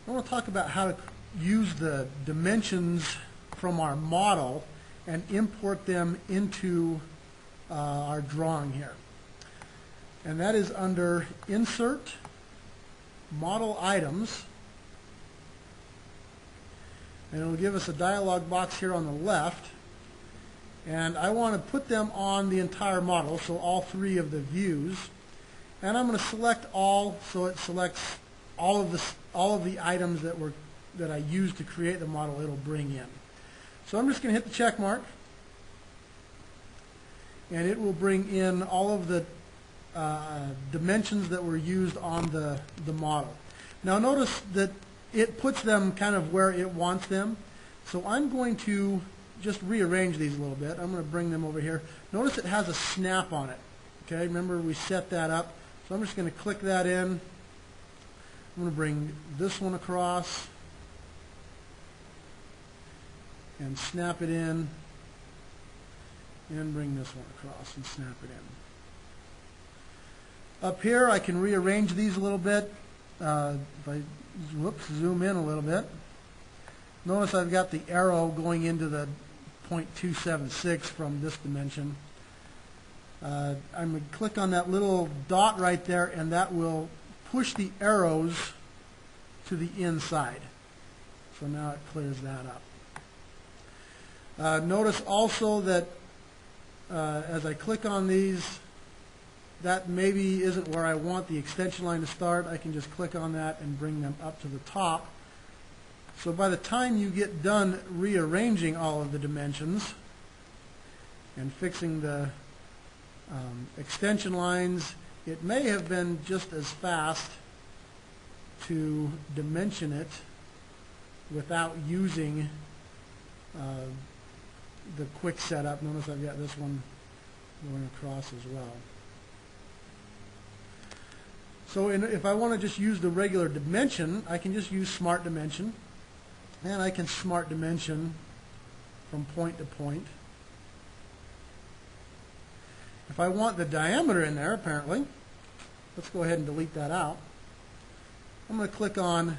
I want to talk about how to use the dimensions from our model and import them into our drawing here. And that is under Insert, Model Items, and it'll give us a dialog box here on the left. And I want to put them on the entire model, so all three of the views. And I'm going to select all, so it selects all of the items that I used to create the model. It'll bring in. So I'm just going to hit the check mark, and it will bring in all of the dimensions that were used on the model. Now notice that it puts them kind of where it wants them. So I'm going to just rearrange these a little bit. I'm going to bring them over here. Notice it has a snap on it. Okay, remember we set that up. So I'm just going to click that in. I'm going to bring this one across and snap it in, and bring this one across and snap it in. Up here I can rearrange these a little bit. If I zoom in a little bit, notice I've got the arrow going into the 0.276 from this dimension. I'm going to click on that little dot right there, and that will push the arrows to the inside. So now it clears that up. Notice also that as I click on these, that maybe isn't where I want the extension line to start. I can just click on that and bring them up to the top. So by the time you get done rearranging all of the dimensions and fixing the extension lines, it may have been just as fast to dimension it without using the quick setup. Notice I've got this one going across as well. So if I want to just use the regular dimension, I can just use Smart Dimension, and I can Smart Dimension from point to point. If I want the diameter in there, apparently, let's go ahead and delete that out. I'm going to click on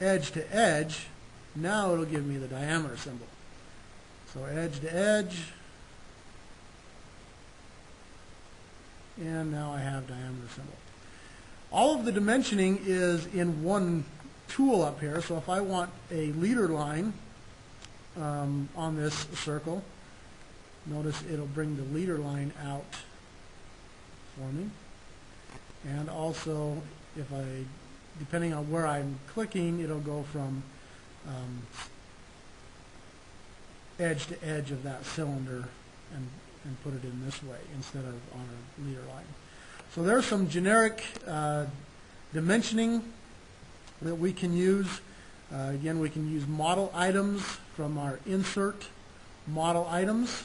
Edge to Edge. Now it'll give me the diameter symbol. So edge to edge, and now I have diameter symbol. All of the dimensioning is in one tool up here. So if I want a leader line on this circle, notice it'll bring the leader line out for me. And also, depending on where I'm clicking, it'll go from edge to edge of that cylinder and put it in this way instead of on a leader line. So there's some generic dimensioning that we can use. Again, we can use model items from our Insert Model Items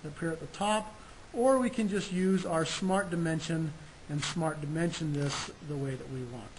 up here at the top, or we can just use our Smart Dimension and Smart Dimension this the way that we want.